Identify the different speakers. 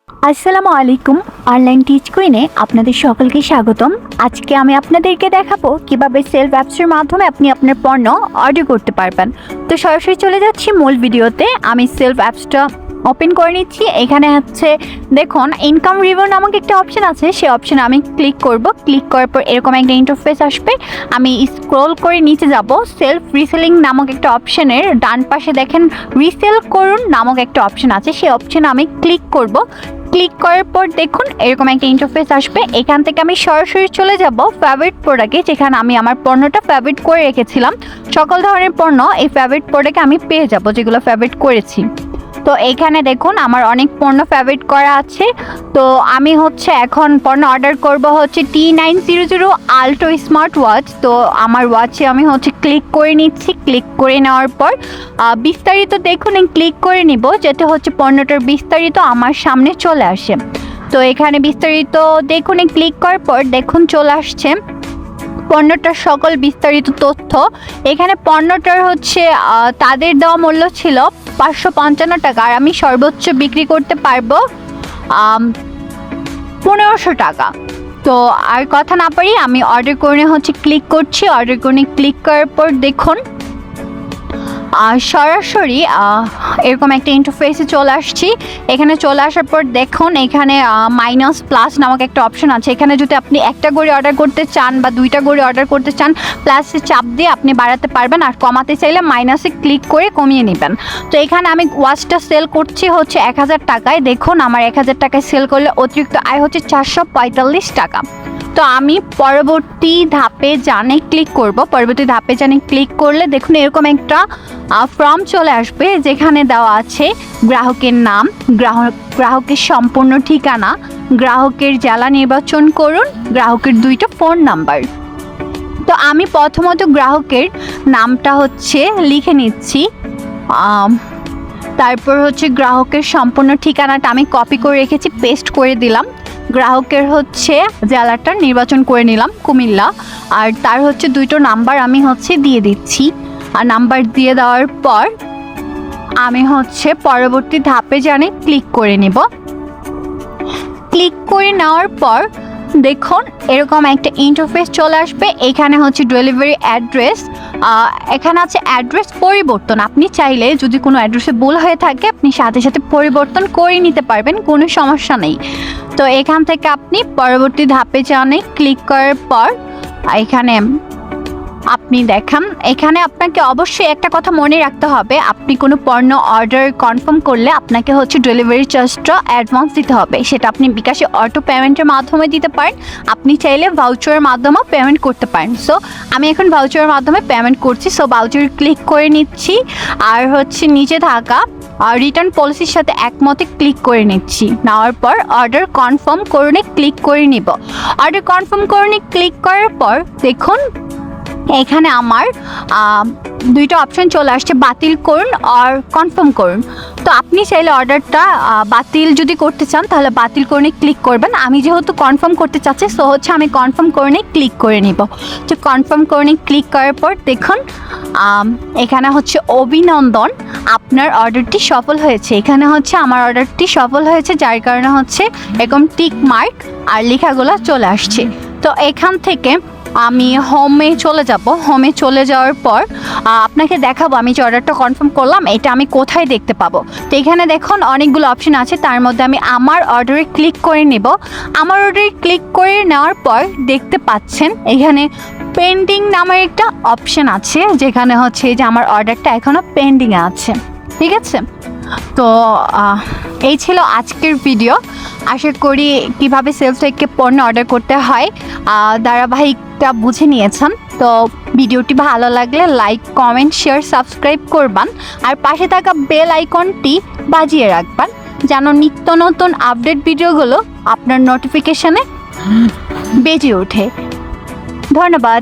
Speaker 1: আসসালামু আলাইকুম। Online teach কুইনে আপনাদের সকলকে স্বাগতম। আজকে আমি আপনাদেরকে দেখাবো কিভাবে সেলফ অ্যাপসের মাধ্যমে আপনি আপনার পণ্য অর্ডার করতে পারবেন। তো সরাসরি চলে যাচ্ছি মূল ভিডিওতে। আমি সেলফ অ্যাপসটা ওপেন করে নিচ্ছি। এখানে হচ্ছে দেখুন ইনকাম রিভিউ নামক একটা অপশন আছে, সেই অপশনে আমি ক্লিক করব। ক্লিক করার পর এরকম একটা ইন্টারফেস আসবে। আমি স্ক্রল করে নিচে যাব, সেলফ রিসেলিং নামক একটা অপশনের ডান পাশে দেখেন রিসেল করুন নামক একটা অপশন আছে, সেই অপশনে আমি ক্লিক করব। ক্লিক করার পর দেখুন এরকম একটা ইন্টারফেস আসবে। এখান থেকে আমি সরাসরি চলে যাব ফেভারিট প্রোডাক্টে, যেখানে আমি আমার পণ্যটা ফেভারিট করে রেখেছিলাম। সকল ধরনের পণ্য এই ফেভারিট প্রোডাক্টে আমি পেয়ে যাব, যেগুলো ফেভারিট করেছি। তো এখানে দেখুন আমার অনেক পণ্য ফেভারিট করা আছে। তো আমি হচ্ছে এখন পণ্য অর্ডার করব হচ্ছে T900 আল্ট্রো স্মার্ট ওয়াচ। তো আমার ওয়াচে আমি হচ্ছে ক্লিক করে নিচ্ছি। ক্লিক করে নেওয়ার পর বিস্তারিত দেখুন ক্লিক করে নিব, যাতে হচ্ছে পণ্যটার বিস্তারিত আমার সামনে চলে আসে। তো এখানে বিস্তারিত দেখুন ক্লিক করার পর দেখুন চলে আসছে পণ্যটার সকল বিস্তারিত তথ্য। এখানে পণ্যটার হচ্ছে তাদের দেওয়া মূল্য ছিল 555 টাকা, আর আমি সর্বোচ্চ বিক্রি করতে পারবো 1500 টাকা। তো আর কথা না পারি আমি অর্ডার করে হচ্ছে ক্লিক করছি। অর্ডার করে ক্লিক করার পর দেখুন সরাসরি এরকম একটা ইন্টারফেসে চলে আসছি। এখানে চলে আসার পর দেখুন এখানে মাইনাস প্লাস নামক একটা অপশন আছে। এখানে যদি আপনি একটা গড়ি অর্ডার করতে চান বা দুইটা গড়ি অর্ডার করতে চান, প্লাসে চাপ দিয়ে আপনি বাড়াতে পারবেন, আর কমাতে চাইলে মাইনাসে ক্লিক করে কমিয়ে নেবেন। তো এখানে আমি ওয়াচটা সেল করছি হচ্ছে 1000 টাকায়। দেখুন আমার 1000 টাকায় সেল করলে অতিরিক্ত আয় হচ্ছে 445 টাকা। তো আমি পরবর্তী ধাপে জানে ক্লিক করব। পরবর্তী ধাপে জানে ক্লিক করলে দেখুন এরকম একটা ফর্ম চলে আসবে, যেখানে দেওয়া আছে গ্রাহকের নাম, গ্রাহকের সম্পূর্ণ ঠিকানা, গ্রাহকের জেলা নির্বাচন করুন, গ্রাহকের 2টা ফোন নাম্বার। তো আমি প্রথমত গ্রাহকের নামটা হচ্ছে লিখে নিচ্ছি। তারপর হচ্ছে গ্রাহকের সম্পূর্ণ ঠিকানাটা আমি কপি করে রেখেছি, পেস্ট করে দিলাম। গ্রাহকের হচ্ছে জেলাটা নির্বাচন করে নিলাম কুমিল্লা, আর তার হচ্ছে 2টো নাম্বার আমি হচ্ছে দিয়ে দিচ্ছি। আর নাম্বার দিয়ে দেওয়ার পর আমি হচ্ছে পরবর্তী ধাপে জানে ক্লিক করে নেব। ক্লিক করে নেওয়ার পর দেখুন এরকম একটা ইন্টারফেস চলে আসবে। এখানে হচ্ছে ডেলিভারি অ্যাড্রেস, এখানে আছে অ্যাড্রেস পরিবর্তন। আপনি চাইলে যদি কোনো অ্যাড্রেসে ভুল হয়ে থাকে আপনি সাথে সাথে পরিবর্তন করে নিতে পারবেন, কোনো সমস্যা নেই। তো এখান থেকে আপনি পরবর্তী ধাপে জানে ক্লিক করার পর এখানে আপনি দেখান। এখানে আপনাকে অবশ্যই একটা কথা মনে রাখতে হবে, আপনি কোনো পণ্য অর্ডার কনফার্ম করলে আপনাকে হচ্ছে ডেলিভারি চার্জটা অ্যাডভান্স দিতে হবে। সেটা আপনি বিকাশে অটো পেমেন্টের মাধ্যমে দিতে পারেন, আপনি চাইলে ভাউচারের মাধ্যমেও পেমেন্ট করতে পারেন। সো আমি এখন ভাউচারের মাধ্যমে পেমেন্ট করছি। সো ভাউচার ক্লিক করে নিচ্ছি, আর হচ্ছে নিচে থাকা রিটার্ন পলিসির সাথে একমতে ক্লিক করে নিচ্ছি। নেওয়ার পর অর্ডার কনফার্ম করুন ক্লিক করে নিব। অর্ডার কনফার্ম করুন ক্লিক করার পর দেখুন এখানে আমার 2টা অপশন চলে আসছে, বাতিল করুন আর কনফার্ম করুন। তো আপনি চাইলে অর্ডারটা বাতিল যদি করতে চান তাহলে বাতিল করে ক্লিক করবেন। আমি যেহেতু কনফার্ম করতে চাচ্ছি সো হচ্ছে আমি কনফার্ম করে ক্লিক করে নিব। তো কনফার্ম করে ক্লিক করার পর দেখুন এখানে হচ্ছে অভিনন্দন, আপনার অর্ডারটি সফল হয়েছে। এখানে হচ্ছে আমার অর্ডারটি সফল হয়েছে, যার কারণে হচ্ছে এরকম টিক মার্ক আর লেখাগুলো চলে আসছে। তো এখান থেকে আমি হোমে চলে যাব। হোমে চলে যাওয়ার পর আপনাকে দেখাবো আমি যে অর্ডারটা কনফার্ম করলাম এটা আমি কোথায় দেখতে পাবো। তো এখানে দেখুন অনেকগুলো অপশন আছে, তার মধ্যে আমি আমার অর্ডারে ক্লিক করে নেব। আমার অর্ডারে ক্লিক করে নেওয়ার পর দেখতে পাচ্ছেন এখানে পেন্ডিং নামের একটা অপশন আছে, যেখানে হচ্ছে যে আমার অর্ডারটা এখনও পেন্ডিংয়ে আছে। ঠিক আছে, তো এই ছিল আজকের ভিডিও। আশা করি কিভাবে সেলফ থেকে পণ্য অর্ডার করতে হয় ধারাবাহিকটা বুঝে নিয়েছেন। তো ভিডিওটি ভালো লাগলে লাইক কমেন্ট শেয়ার সাবস্ক্রাইব করবেন, আর পাশে থাকা বেল আইকনটি বাজিয়ে রাখবেন যেন নিত্য নতুন আপডেট ভিডিওগুলো আপনার নোটিফিকেশনে বেজে ওঠে। ধন্যবাদ।